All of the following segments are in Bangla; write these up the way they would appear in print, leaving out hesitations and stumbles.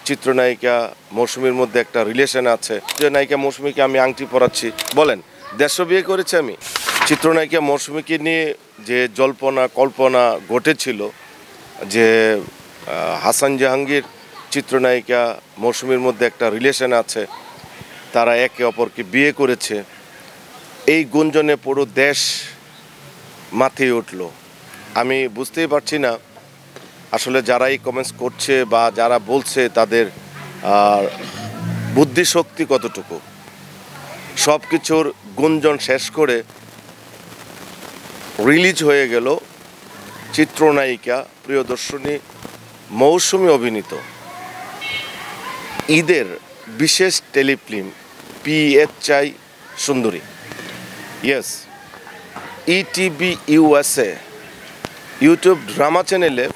চিত্রনায়িকা মৌসুমীর মধ্যে একটা রিলেশন আছে। চিত্রনায়িকা মৌসুমীকে আমি আংটি পরাচ্ছি, বলেন দেড়শো বিয়ে করেছি আমি। চিত্রনায়িকা মৌসুমীকে নিয়ে যে জল্পনা কল্পনা ঘটেছিল যে হাসান জাহাঙ্গীর চিত্রনায়িকা মৌসুমীর মধ্যে একটা রিলেশন আছে, তারা একে অপরকে বিয়ে করেছে, এই গুঞ্জনে পুরো দেশ মাতিয়ে উঠল। আমি বুঝতেই পারছি না আসলে যারা এই কমেন্টস করছে বা যারা বলছে তাদের বুদ্ধিশক্তি কতটুকু। সব কিছুর গুঞ্জন শেষ করে রিলিজ হয়ে গেল চিত্রনায়িকা প্রিয়দর্শিনী মৌসুমী অভিনীত ঈদের বিশেষ টেলিফিল্ম PHI সুন্দরী। Yes, ETV USA YouTube drama চ্যানেলে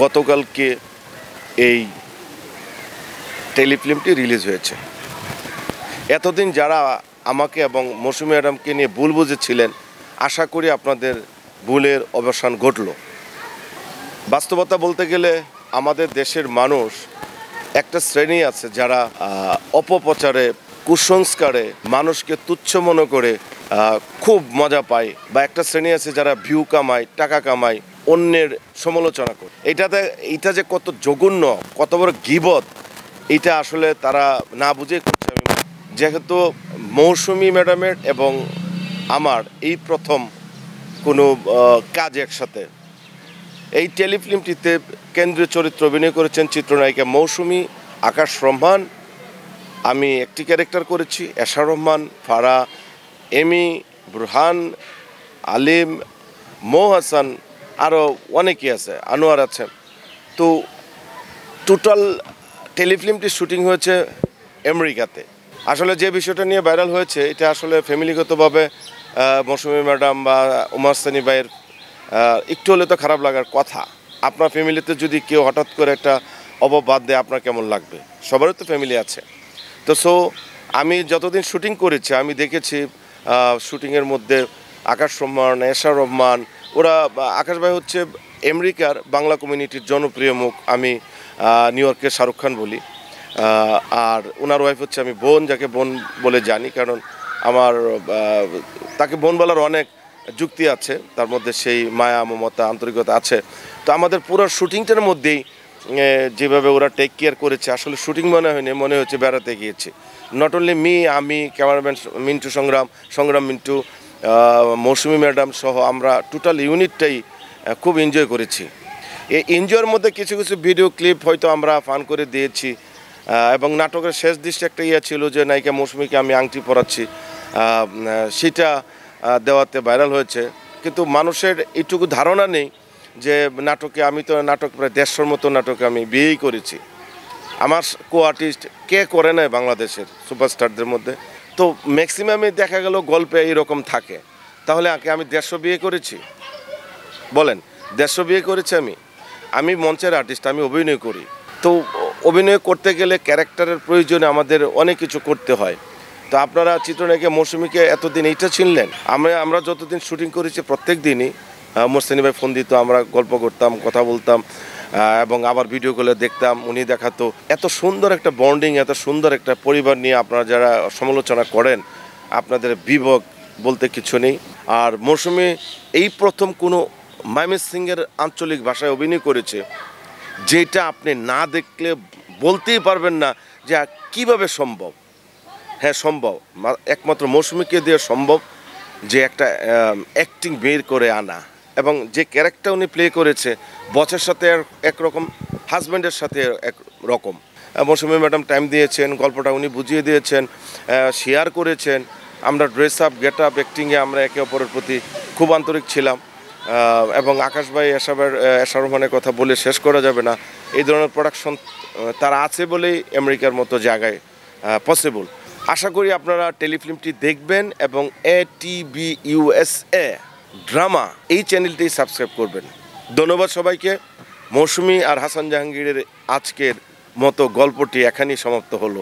গতকালকে এই টেলিফিল্মটি রিলিজ হয়েছে। এতদিন যারা আমাকে এবং মৌসুমী ম্যাডামকে নিয়ে ভুল বুঝেছিলেন, আশা করি আপনাদের ভুলের অবসান ঘটল। বাস্তবতা বলতে গেলে আমাদের দেশের মানুষ একটা শ্রেণী আছে যারা অপপ্রচারে কুসংস্কারে মানুষকে তুচ্ছ মনে করে খুব মজা পায়, বা একটা শ্রেণী আছে যারা ভিউ কামায়, টাকা কামায়, অন্যের সমালোচনা করে। এটা যে কত জঘন্য, কত বড় গীবত, এটা আসলে তারা না বুঝে করছে। যেহেতু মৌসুমী ম্যাডামের এবং আমার এই প্রথম কোনো কাজ একসাথে, এই টেলিফিল্মটিতে কেন্দ্রীয় চরিত্র অভিনয় করেছেন চিত্রনায়িকা মৌসুমী, আকাশ রহমান, আমি একটি ক্যারেক্টার করেছি, এশা রহমান, ফারা, এমি, বুরহান, আলিম, মো হাসান, আরও অনেকেই আছে, আনোয়ার আছে। তো টোটাল টেলিফিল্মটি শুটিং হয়েছে আমেরিকাতে। আসলে যে বিষয়টা নিয়ে ভাইরাল হয়েছে এটা আসলে ফ্যামিলিগতভাবে মৌসুমী ম্যাডাম বা উমার সানি ভাইয়ের একটু হলে তো খারাপ লাগার কথা। আপনার ফ্যামিলিতে যদি কেউ হঠাৎ করে একটা অপবাদ দেয় আপনার কেমন লাগবে? সবারই তো ফ্যামিলি আছে। তো আমি যতদিন শুটিং করেছি আমি দেখেছি শুটিংয়ের মধ্যে আকাশ রহমান, এশা রহমান, ওরা, আকাশ ভাই হচ্ছে আমেরিকার বাংলা কমিউনিটির জনপ্রিয় মুখ, আমি নিউ ইয়র্কের শাহরুখ খান বলি, আর ওনার ওয়াইফ হচ্ছে আমি বোন, যাকে বোন বলে জানি, কারণ আমার তাকে বোন বলার অনেক যুক্তি আছে, তার মধ্যে সেই মায়া মমতা আন্তরিকতা আছে। তো আমাদের পুরো শুটিংটার মধ্যেই যেভাবে ওরা টেক কেয়ার করেছে, আসলে শুটিং মনে হয়নি, মনে হচ্ছে বেড়াতে গিয়েছে। নট অনলি আমি, ক্যামেরাম্যান মিন্টু সংগ্রাম মিন্টু, মৌসুমী ম্যাডাম সহ আমরা টোটাল ইউনিটটাই খুব এনজয় করেছি। এই এনজয়ের মধ্যে কিছু কিছু ভিডিও ক্লিপ হয়তো আমরা ফান করে দিয়েছি, এবং নাটকের শেষ দৃশ্যে একটা ছিল যে নায়িকা মৌসুমীকে আমি আংটি পরাচ্ছি, সেটা দেওয়াতে ভাইরাল হয়েছে। কিন্তু মানুষের এইটুকু ধারণা নেই যে নাটকে, আমি তো নাটক প্রায় 150 মতো নাটকে আমি বিয়েই করেছি। আমার কো আর্টিস্ট কে করে নেয় বাংলাদেশের সুপারস্টারদের মধ্যে? তো ম্যাক্সিমামে দেখা গেল গল্পে এইরকম থাকে। তাহলে আমি 150 বিয়ে করেছি? বলেন, 150 বিয়ে করেছি আমি মঞ্চের আর্টিস্ট, আমি অভিনয় করি। তো অভিনয় করতে গেলে ক্যারেক্টারের প্রয়োজনে আমাদের অনেক কিছু করতে হয়। তো আপনারা চিত্রনায়িকা মৌসুমীকে এতদিন এইটা চিনলেন। আমরা যতদিন শুটিং করেছি প্রত্যেক দিনই মোরসানি ভাই ফোন দিত, আমরা গল্প করতাম, কথা বলতাম, এবং আবার ভিডিও কলে দেখতাম, উনি দেখাতো। এত সুন্দর একটা বন্ডিং, এত সুন্দর একটা পরিবার নিয়ে আপনারা যারা সমালোচনা করেন, আপনাদের বিভগ বলতে কিছু নেই। আর মৌসুমী এই প্রথম কোনো ময়মনসিংহের আঞ্চলিক ভাষায় অভিনয় করেছে, যেটা আপনি না দেখলে বলতেই পারবেন না যে কিভাবে সম্ভব। হ্যাঁ সম্ভব, একমাত্র মৌসুমীকে দিয়ে সম্ভব যে একটা অ্যাক্টিং বের করে আনা, এবং যে ক্যারেক্টার উনি প্লে করেছে, বসের সাথে একরকম, হাজব্যান্ডের সাথে একরকম। মৌসুমী ম্যাডাম টাইম দিয়েছেন, গল্পটা উনি বুঝিয়ে দিয়েছেন, শেয়ার করেছেন। আমরা ড্রেস আপ, গেট আপ, অ্যাক্টিংয়ে আমরা একে অপরের প্রতি খুব আন্তরিক ছিলাম। এবং আকাশ ভাই, এশা রহমানের কথা বলে শেষ করা যাবে না। এই ধরনের প্রোডাকশন তারা আছে বলেই আমেরিকার মতো জায়গায় পসিবল। আশা করি আপনারা টেলিফিল্মটি দেখবেন এবং ATV USA ড্রামা এই চ্যানেলটি সাবস্ক্রাইব করবেন। ধন্যবাদ সবাইকে। মৌসুমী আর হাসান জাহাঙ্গীরের আজকের মতো গল্পটি এখানেই সমাপ্ত হলো।